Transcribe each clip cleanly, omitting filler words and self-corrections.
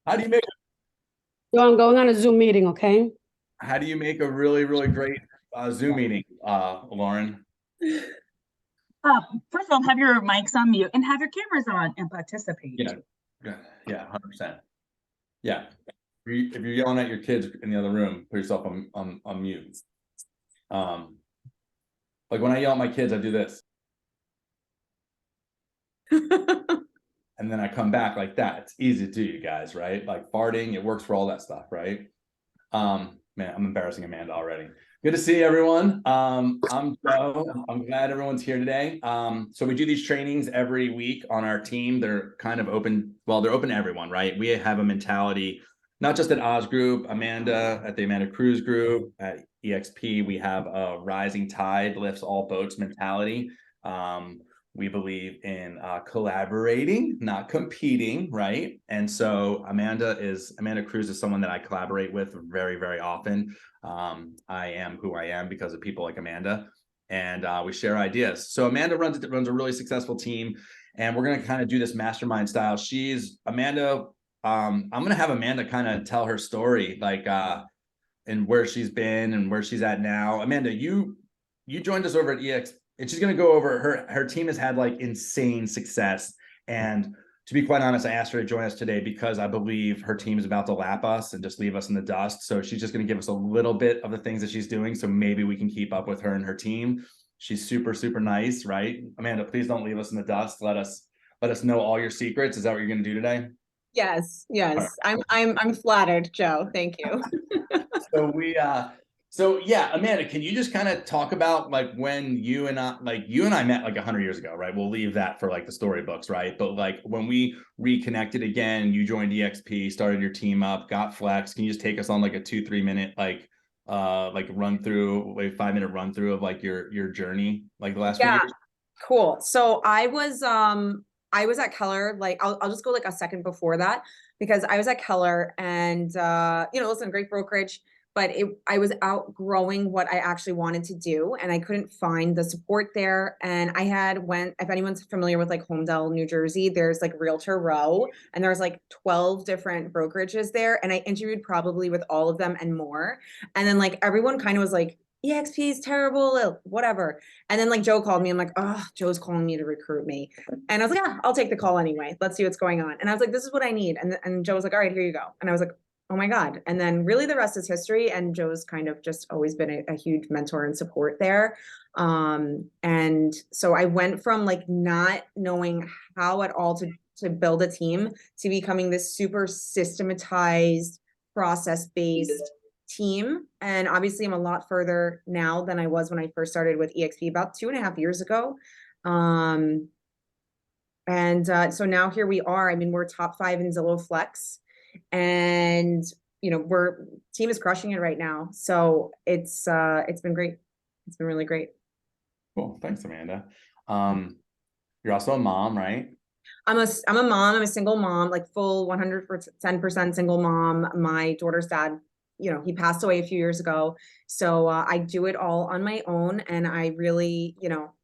How do you make So I'm going on a Zoom meeting, okay? how do you make a really, really great Zoom meeting, Lauren? Uh, First of all, have your mics on mute and have your cameras on and participate. Yeah, yeah, yeah, 100%. Yeah. If you're yelling at your kids in the other room, put yourself on mute. Um, like when I yell at my kids, I do this, and then I come back like that. It's easy to do, you guys, right? Like farting, it works for all that stuff, right? Man, I'm embarrassing Amanda already. Good to see everyone. I'm Joe. I'm glad everyone's here today. So we do these trainings every week on our team. They're kind of open. Well, they're open to everyone, right? We have a mentality, not just at Oz Group, Amanda at the Amanda Cruz Group, at EXP. We have a rising tide lifts all boats mentality. We believe in collaborating, not competing, right? And so Amanda Cruz is someone that I collaborate with very, very often. I am who I am because of people like Amanda, and we share ideas. So Amanda runs a really successful team, and we're gonna kind of do this mastermind style. She's Amanda. I'm gonna have Amanda kind of tell her story, like and where she's been and where she's at now. Amanda, you joined us over at EX, and she's going to go over her team has had like insane success. And to be quite honest, I asked her to join us today because I believe her team is about to lap us and just leave us in the dust. So she's just going to give us a little bit of the things that she's doing, so maybe we can keep up with her and her team. She's super, super nice, right? Amanda, please don't leave us in the dust. Let us know all your secrets. Is that what you're going to do today? Yes, All right. yes. I'm flattered, Joe. Thank you. So so yeah, Amanda, can you just kind of talk about like when you and I met like 100 years ago, right? We'll leave that for like the storybooks, right? But like when we reconnected again, you joined EXP, started your team up, got Flex. Can you just take us on like a 2-3 minute like run through, like 5 minute run through of like your journey, like the last few Yeah, years? cool. So I was at Keller, like I'll just go like a second before that because I was at Keller and listen, great brokerage, but I was outgrowing what I actually wanted to do and I couldn't find the support there. And I had went, if anyone's familiar with like Homedale, New Jersey, there's like Realtor Row and there's like 12 different brokerages there. And I interviewed probably with all of them and more. And then like everyone kind of was like, EXP is terrible, whatever. And then like Joe called me. I'm like, oh, Joe's calling me to recruit me. And I was like, yeah, I'll take the call anyway. Let's see what's going on. And I was like, this is what I need. And Joe was like, all right, here you go. And I was like, oh my God. And then really the rest is history. And Joe's kind of just always been a huge mentor and support there. And so I went from like not knowing how at all to build a team to becoming this super systematized, process-based team. And obviously I'm a lot further now than I was when I first started with EXP about 2.5 years ago. Um, so now here we are. I mean, we're top 5 in Zillow Flex and we're team is crushing it right now. So it's been great. It's been really great. Cool. Thanks, Amanda. You're also a mom, right? I'm a mom. I'm a single mom, like full 110% single mom. My daughter's dad, he passed away a few years ago. So I do it all on my own. And I really,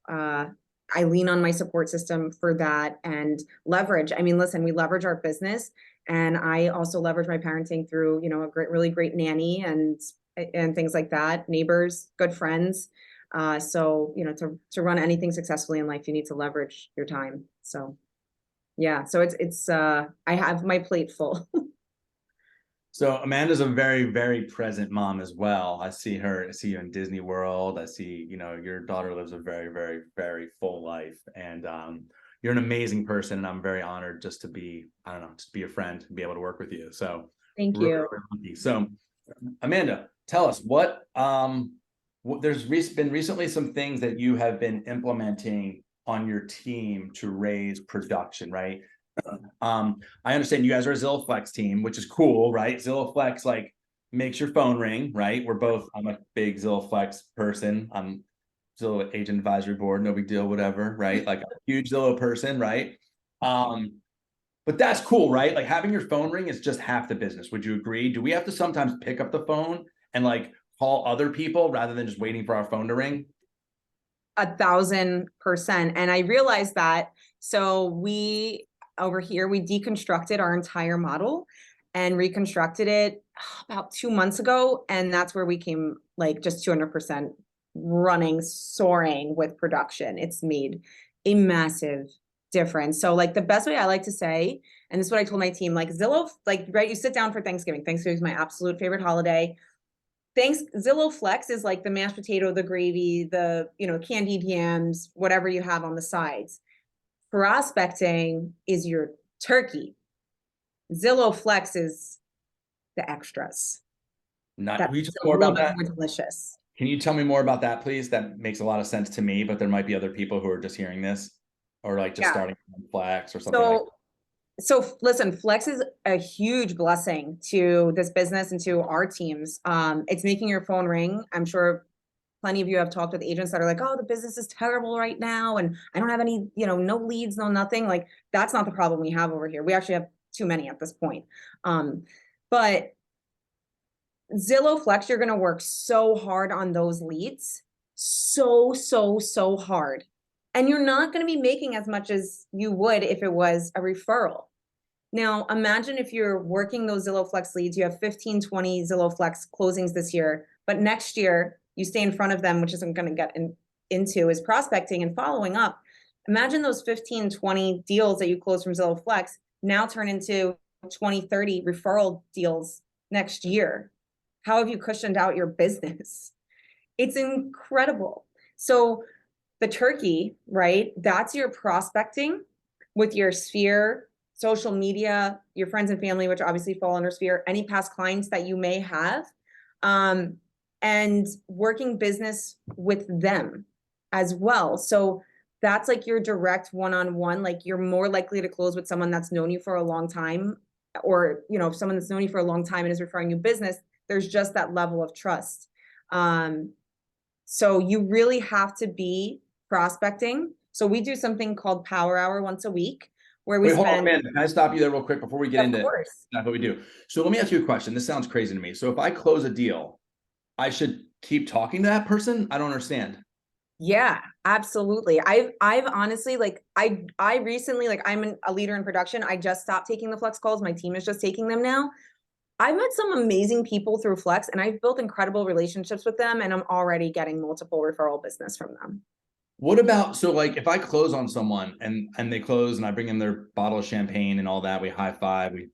I lean on my support system for that and leverage. I mean, listen, we leverage our business and I also leverage my parenting through, a really great nanny and things like that, neighbors, good friends. So, to run anything successfully in life, you need to leverage your time. So yeah, so I have my plate full. So Amanda's a very, very present mom as well. I see you in Disney World. I see, your daughter lives a very, very, very full life. And you're an amazing person. And I'm very honored just to be, I don't know, just be a friend and be able to work with you. So Thank really, you. really lucky. So Amanda, tell us there's been recently some things that you have been implementing on your team to raise production, right? I understand you guys are a Zillow Flex team, which is cool, right? Zillow Flex like makes your phone ring, right? I'm a big Zillow Flex person. I'm Zillow Agent Advisory Board, no big deal, whatever, right? Like a huge Zillow person, right? But that's cool, right? Like having your phone ring is just half the business. Would you agree? Do we have to sometimes pick up the phone and like call other people rather than just waiting for our phone to ring? 1,000%. And I realized that. So we over here, we deconstructed our entire model. and reconstructed it about 2 months ago. And that's where we came like just 200% running, soaring with production. It's made a massive difference. So like the best way I like to say, and this is what I told my team, like Zillow, like, right, you sit down for Thanksgiving. Thanksgiving is my absolute favorite holiday. Zillow Flex is like the mashed potato, the gravy, the, candied yams, whatever you have on the sides. Prospecting is your turkey. Zillow Flex is the extras. Not, That's will you tell a me more little about bit that? more delicious. Can you tell me more about that, please? That makes a lot of sense to me, but there might be other people who are just hearing this or like just Yeah. starting on Flex or something like that. So listen, Flex is a huge blessing to this business and to our teams. It's making your phone ring. I'm sure plenty of you have talked with agents that are like, oh, the business is terrible right now. And I don't have any, no leads, no nothing. Like that's not the problem we have over here. We actually have too many at this point. But Zillow Flex, you're going to work so hard on those leads. So hard. And you're not going to be making as much as you would if it was a referral. Now, imagine if you're working those Zillow Flex leads, you have 15, 20 Zillow Flex closings this year, but next year you stay in front of them, which isn't going to get into is prospecting and following up. Imagine those 15, 20 deals that you close from Zillow Flex now turn into 20, 30 referral deals next year. How have you cushioned out your business? It's incredible. So the turkey, right? That's your prospecting with your sphere, social media, your friends and family, which obviously fall under sphere, any past clients that you may have, and working business with them as well. So that's like your direct one-on-one, like you're more likely to close with someone that's known you for a long time, or, if someone that's known you for a long time and is referring you business, there's just that level of trust. So you really have to be prospecting. So we do something called Power Hour once a week where we Wait, hold on, spend. Amanda. Can I stop you there real quick before we get Of into course. what we do? So let me ask you a question. This sounds crazy to me. So if I close a deal, I should keep talking to that person? I don't understand. Yeah, absolutely. I've honestly, like, I recently, like, I'm a leader in production. I just stopped taking the Flex calls. My team is just taking them now. I've met some amazing people through Flex and I've built incredible relationships with them, and I'm already getting multiple referral business from them. What about, so like if I close on someone and they close and I bring in their bottle of champagne and all that, we high five, we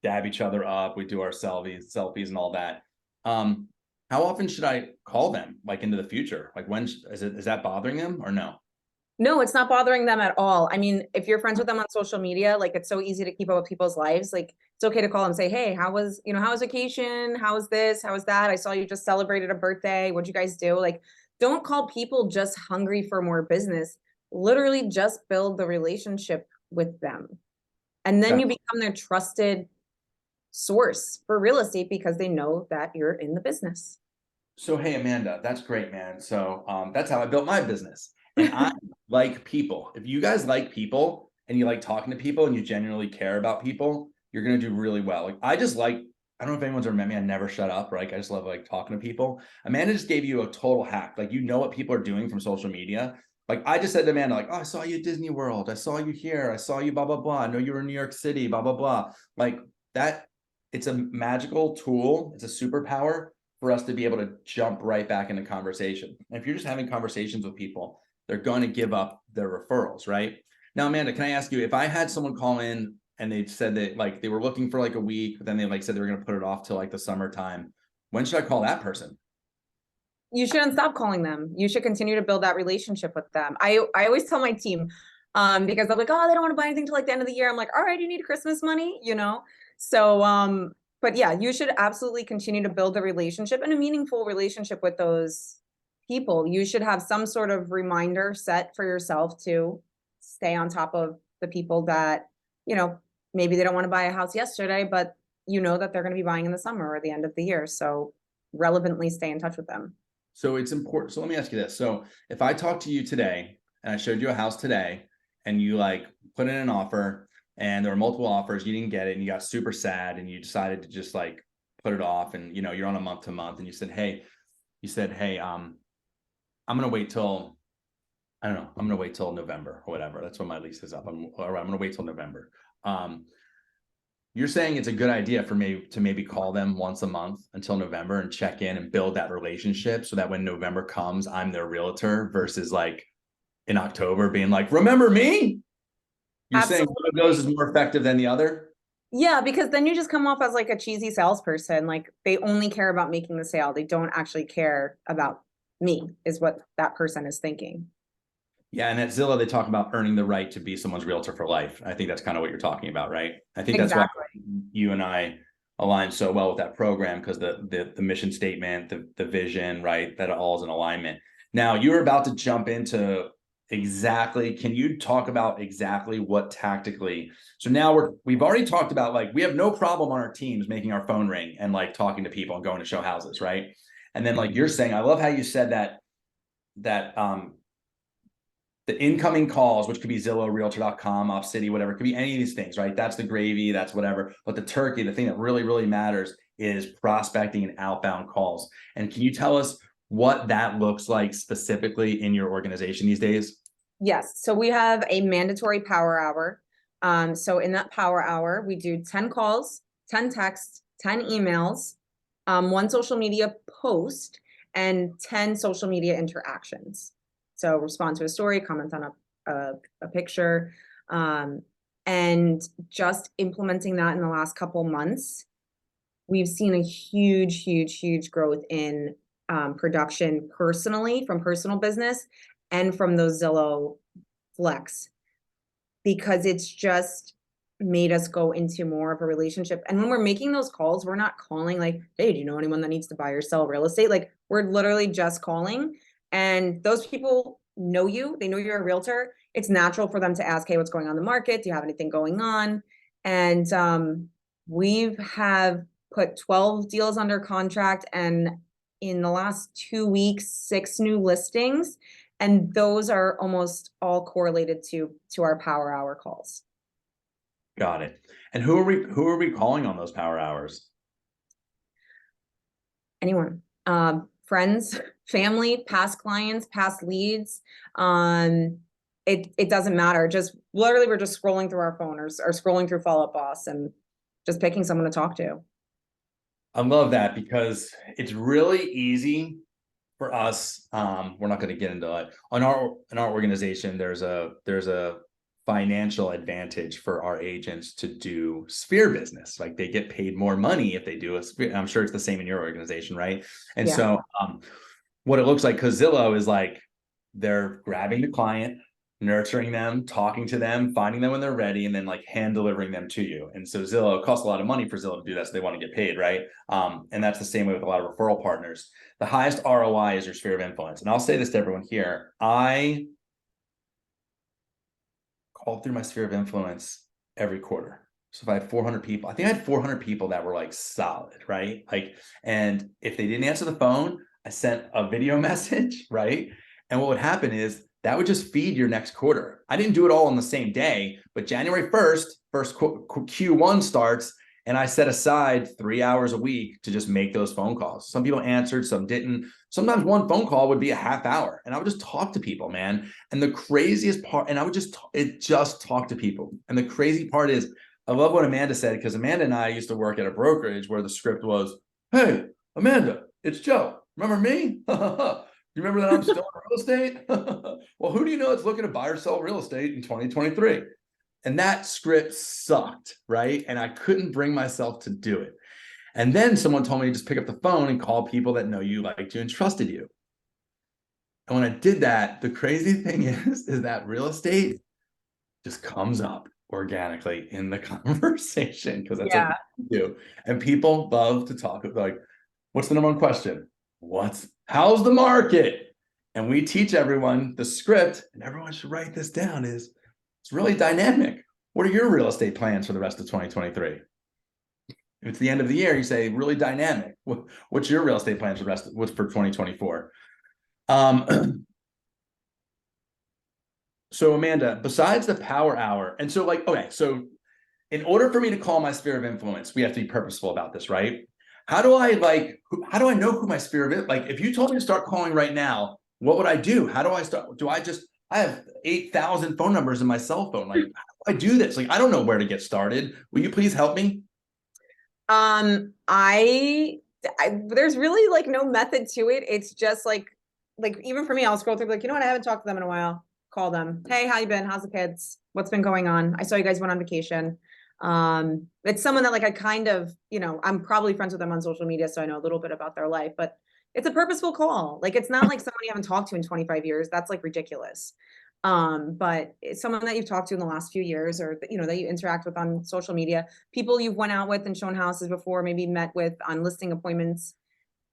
dab each other up, we do our selfies and all that. How often should I call them, like into the future? Like when is that bothering them or no? No, it's not bothering them at all. I mean, if you're friends with them on social media, like it's so easy to keep up with people's lives. Like it's okay to call them and say, hey, how was vacation? How was this? How was that? I saw you just celebrated a birthday. What'd you guys do? Like, don't call people just hungry for more business. Literally just build the relationship with them. And then you become their trusted source for real estate because they know that you're in the business. So, hey, Amanda, that's great, man. So that's how I built my business. And I like people. If you guys like people and you like talking to people and you genuinely care about people, you're going to do really well. Like I don't know if anyone's ever met me. I never shut up, right? I just love like talking to people. Amanda just gave you a total hack. Like, you know what people are doing from social media. Like I just said to Amanda, like, oh, I saw you at Disney World. I saw you here. I saw you, blah, blah, blah. I know you were in New York City, blah, blah, blah. Like that, it's a magical tool. It's a superpower for us to be able to jump right back into conversation. And if you're just having conversations with people, they're going to give up their referrals, right? Now, Amanda, can I ask you, if I had someone call in and they said that like they were looking for like a week, but then they like said they were going to put it off till like the summertime, when should I call that person? You shouldn't stop calling them. You should continue to build that relationship with them. I always tell my team, because they're like, oh, they don't want to buy anything till like the end of the year. I'm like, all right, you need Christmas money, So, but yeah, you should absolutely continue to build a relationship and a meaningful relationship with those people. You should have some sort of reminder set for yourself to stay on top of the people that, maybe they don't want to buy a house yesterday, but that they're going to be buying in the summer or the end of the year. So relevantly stay in touch with them. So it's important. So let me ask you this. So if I talked to you today and I showed you a house today and you like put in an offer and there were multiple offers, you didn't get it and you got super sad and you decided to just like put it off and you're on a month to month and you said, hey, I'm going to wait till, I don't know, I'm going to wait till November or whatever. That's when my lease is up. I'm going to wait till November. you're saying it's a good idea for me to maybe call them once a month until November and check in and build that relationship so that when November comes, I'm their realtor versus like in October being like, remember me? You're saying one of those is more effective than the other? Yeah, because then you just come off as like a cheesy salesperson. Like they only care about making the sale. They don't actually care about me, is what that person is thinking. Yeah, and at Zillow, they talk about earning the right to be someone's realtor for life. I think that's kind of what you're talking about, right? I think that's why you and I align so well with that program, because the mission statement, the vision, right? That all is in alignment. Now, you're about to jump into exactly, can you talk about exactly what tactically? So now we've already talked about, like, we have no problem on our teams making our phone ring and like talking to people and going to show houses, right? And then like you're saying, I love how you said that the incoming calls, which could be Zillow, Realtor.com, Opcity, whatever, it could be any of these things, right? That's the gravy, that's whatever. But the turkey, the thing that really, really matters is prospecting and outbound calls. And can you tell us what that looks like specifically in your organization these days? Yes. So we have a mandatory power hour. So in that power hour, we do 10 calls, 10 texts, 10 emails, 1 social media post, and 10 social media interactions. So respond to a story, comment on a picture, and just implementing that in the last couple months, we've seen a huge growth in production personally, from personal business and from those Zillow Flex, because it's just made us go into more of a relationship. And when we're making those calls, we're not calling like, hey, do you know anyone that needs to buy or sell real estate? Like, we're literally just calling, and those people know you, they know you're a realtor. It's natural for them to ask, hey, what's going on in the market? Do you have anything going on? And we have put 12 deals under contract, and in the last 2 weeks, 6 new listings. And those are almost all correlated to our power hour calls. Got it. And who are we calling on those power hours? Anyone, friends, family, past clients, past leads. It doesn't matter. Just literally, we're just scrolling through our phone or scrolling through Follow Up Boss and just picking someone to talk to. I love that, because it's really easy for us. We're not going to get into it. In our organization, there's a financial advantage for our agents to do sphere business. Like, they get paid more money if they do a sphere. I'm sure it's the same in your organization, right? And so what it looks like, because Zillow is like, they're grabbing the client, nurturing them, talking to them, finding them when they're ready, and then like hand delivering them to you. And so Zillow, it costs a lot of money for Zillow to do that, so they want to get paid, right? And that's the same way with a lot of referral partners. The highest ROI is your sphere of influence. And I'll say this to everyone here. I called through my sphere of influence every quarter. So if I had 400 people, I think I had 400 people that were like solid, right? Like, and if they didn't answer the phone, I sent a video message, right? And what would happen is that would just feed your next quarter. I didn't do it all on the same day, but January 1st, first Q1 starts, and I set aside 3 hours a week to just make those phone calls. Some people answered, some didn't. Sometimes one phone call would be a half hour, and I would just talk to people, man. And the craziest part, and I would just talk to people. And the crazy part is, I love what Amanda said, because Amanda and I used to work at a brokerage where the script was, hey, Amanda, it's Joe. Remember me? You remember that I'm still in real estate? Well, who do you know that's looking to buy or sell real estate in 2023? And that script sucked, right? And I couldn't bring myself to do it. And then someone told me to just pick up the phone and call people that know you, liked you, and trusted you. And when I did that, the crazy thing is that real estate just comes up organically in the conversation, because that's what we do. And people love to talk, like, what's the number one question? How's the market? And we teach everyone the script, and everyone should write this down, is it's really dynamic. What are your real estate plans for the rest of 2023? If it's the end of the year, you say really dynamic. What's your real estate plans for what's for 2024? So Amanda, besides the power hour, and so like, okay, so in order for me to call my sphere of influence, we have to be purposeful about this, right? How do I know who my sphere of it? Like, if you told me to start calling right now, what would I do? How do I start? I have 8,000 phone numbers in my cell phone. Like, how do I do this? Like, I don't know where to get started. Will you please help me? There's really like no method to it. It's just like even for me, I'll scroll through like, you know what, I haven't talked to them in a while. Call them. Hey, how you been? How's the kids? What's been going on? I saw you guys went on vacation. It's someone that like I kind of, I'm probably friends with them on social media, so I know a little bit about their life, but it's a purposeful call. Like it's not like someone you haven't talked to in 25 years. That's like ridiculous. But it's someone that you've talked to in the last few years or that you interact with on social media, people you've went out with and shown houses before, maybe met with on listing appointments,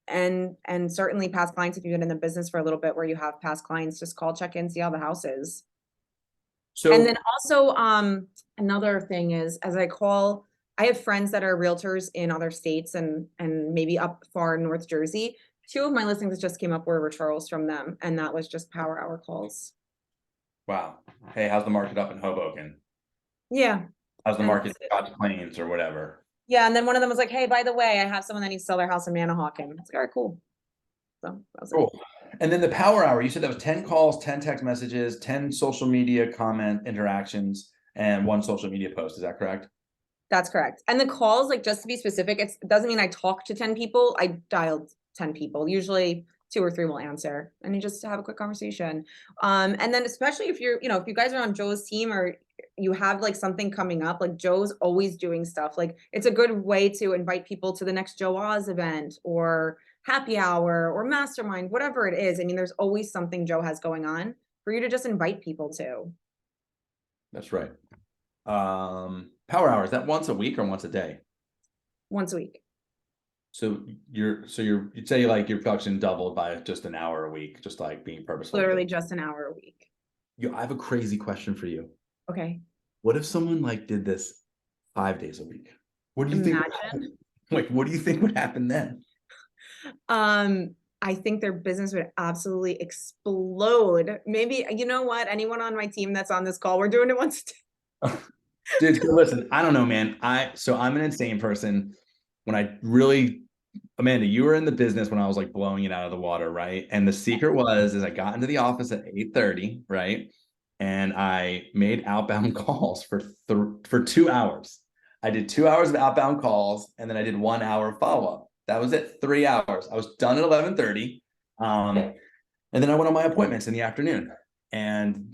and certainly past clients if you've been in the business for a little bit where you have past clients, just call, check in, see how the house is. So, And then also another thing is as I have friends that are realtors in other states and maybe up far in North Jersey. Two of my listings that just came up were referrals from them, and that was just power hour calls. wow. Hey, how's the market up in Hoboken? Yeah. How's the And market that's it. in Scotch Plains or whatever? Yeah, and then one of them was like, "Hey, by the way, I have someone that needs to sell their house in Manahawkin." It's like, "All right, cool." So that was it. Cool. And then the power hour, you said that was 10 calls, 10 text messages, 10 social media comment interactions, and 1 social media post. Is that correct? That's correct. And the calls, like just to be specific, it doesn't mean I talked to 10 people. I dialed 10 people. Usually 2 or 3 will answer, and you just have a quick conversation. And then especially if if you guys are on Joe's team or you have like something coming up, like Joe's always doing stuff. Like it's a good way to invite people to the next Joe Oz event or happy hour or mastermind, whatever it is. I mean, there's always something Joe has going on for you to just invite people to. That's right. Power hour, is that once a week or once a day? Once a week. So you'd say like your production doubled by just an hour a week, just like being purposeful. Literally just an hour a week. I have a crazy question for you. Okay. What if someone like did this 5 days a week? What do you think? Imagine. Like, what do you think would happen then? I think their business would absolutely explode. Maybe, you know what? Anyone on my team that's on this call, we're doing it once. Dude, listen, I don't know, man. I'm an insane person. When I really, Amanda, you were in the business when I was like blowing it out of the water, right? And the secret is I got into the office at 8:30, right? And I made outbound calls for 2 hours. I did 2 hours of outbound calls, and then I did 1 hour of follow-up. That was it, 3 hours. I was done at 11:30. And then I went on my appointments in the afternoon. And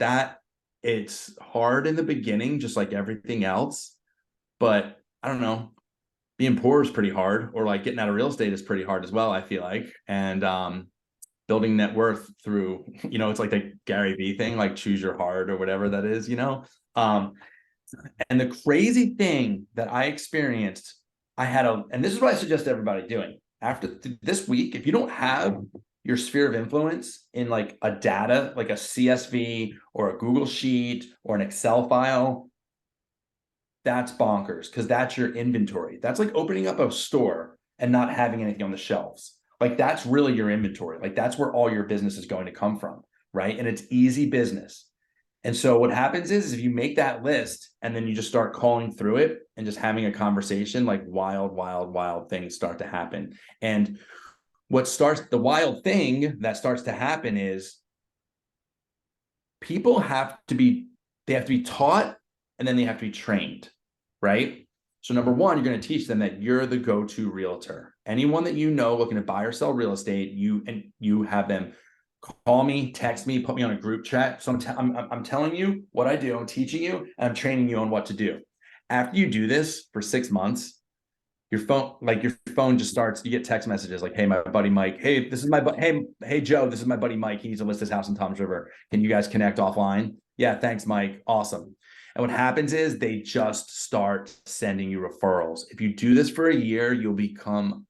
it's hard in the beginning, just like everything else. But I don't know, being poor is pretty hard, or like getting out of real estate is pretty hard as well, I feel like. And building net worth through, it's like the Gary Vee thing, like choose your heart or whatever that is, and the crazy thing that I experienced, and this is what I suggest everybody doing after this week. If you don't have your sphere of influence in like a data, like a CSV or a Google Sheet or an Excel file, that's bonkers, because that's your inventory. That's like opening up a store and not having anything on the shelves. Like that's really your inventory. Like that's where all your business is going to come from, right? And it's easy business. And so what happens is if you make that list and then you just start calling through it and just having a conversation, like wild things start to happen. And the wild thing that starts to happen is people have to be taught, and then they have to be trained, right? So number one, you're going to teach them that you're the go-to realtor. Anyone that looking to buy or sell real estate, you have them call me, text me, put me on a group chat. So I'm telling you what I do. I'm teaching you, and I'm training you on what to do. After you do this for 6 months, your phone just starts, you get text messages like, hey, my buddy Mike, hey, this is hey Joe, this is my buddy Mike, he needs to list his house in Toms River, can you guys connect offline? Yeah, thanks Mike, awesome. And what happens is they just start sending you referrals. If you do this for a year, you'll become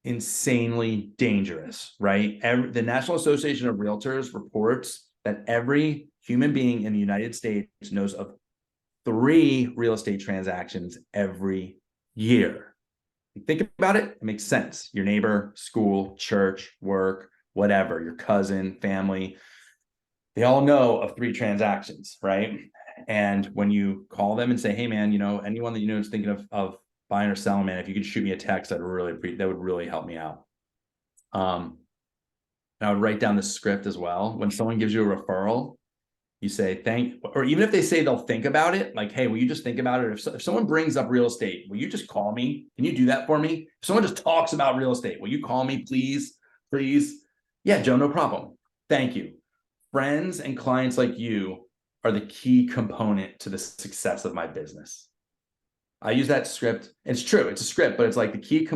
insanely dangerous, right? The National Association of Realtors reports that every human being in the United States knows of 3 real estate transactions every year. You think about it, it makes sense. Your neighbor, school, church, work, whatever, your cousin, family, they all know of 3 transactions, right? And when you call them and say, hey man, anyone that is thinking of buying or selling, man, if you could shoot me a text, that would really help me out. And I would write down the script as well. When someone gives you a referral, You say or even if they say they'll think about it, like, hey, will you just think about it? If someone brings up real estate, will you just call me? Can you do that for me? If someone just talks about real estate, will you call me, please? Please? Yeah, Joe, no problem. Thank you. Friends and clients like you are the key component to the success of my business. I use that script. It's true. It's a script, but it's like the key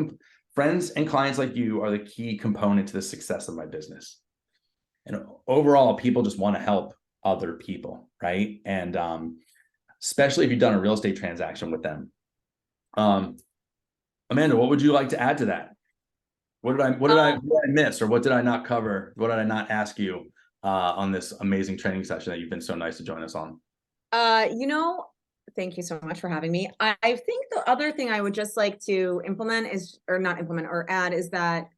friends and clients like you are the key component to the success of my business. And overall, people just want to help other people, right? And especially if you've done a real estate transaction with them. Amanda, what would you like to add to that? What did I miss, or what did I not cover? What did I not ask you on this amazing training session that you've been so nice to join us on? Thank you so much for having me. I think the other thing I would just like to implement is, or not implement, or add, is that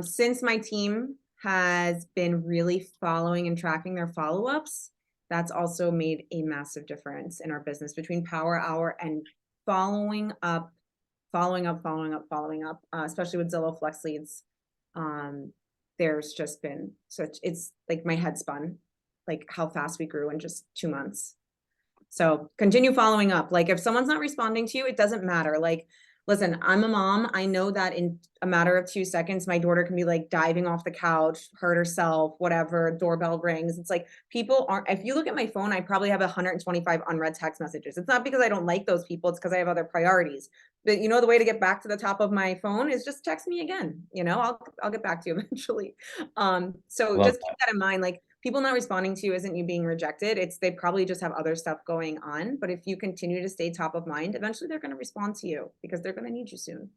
since my team has been really following and tracking their follow-ups, that's also made a massive difference in our business between Power Hour and following up, especially with Zillow Flex Leads. There's just been it's like my head spun, like how fast we grew in just 2 months. So continue following up. Like if someone's not responding to you, it doesn't matter. Like, listen, I'm a mom. I know that in a matter of 2 seconds, my daughter can be like diving off the couch, hurt herself, whatever, doorbell rings. It's like people aren't, if you look at my phone, I probably have 125 unread text messages. It's not because I don't like those people. It's because I have other priorities. But the way to get back to the top of my phone is just text me again. I'll get back to you eventually. So just keep that in mind. Like, people not responding to you isn't you being rejected. They probably just have other stuff going on. But if you continue to stay top of mind, eventually they're going to respond to you because they're going to need you soon.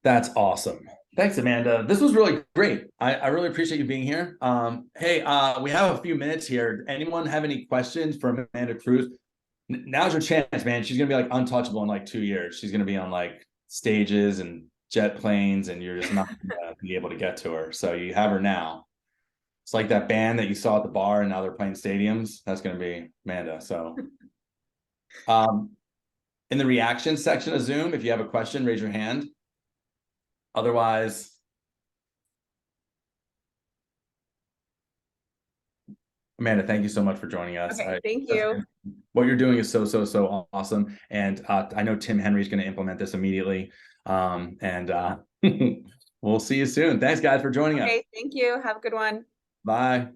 That's awesome. Thanks, Amanda. This was really great. I really appreciate you being here. Hey, we have a few minutes here. Anyone have any questions for Amanda Cruz? Now's your chance, man. She's going to be like untouchable in like 2 years. She's going to be on like stages and jet planes, and you're just not going to be able to get to her. So you have her now. It's like that band that you saw at the bar and now they're playing stadiums. That's going to be Amanda. So in the reaction section of Zoom, if you have a question, raise your hand. Otherwise, Amanda, thank you so much for joining us. Okay, thank you. What you're doing is so awesome. And I know Tim Henry's going to implement this immediately. We'll see you soon. Thanks, guys, for joining us. Okay, thank you. Have a good one. Bye.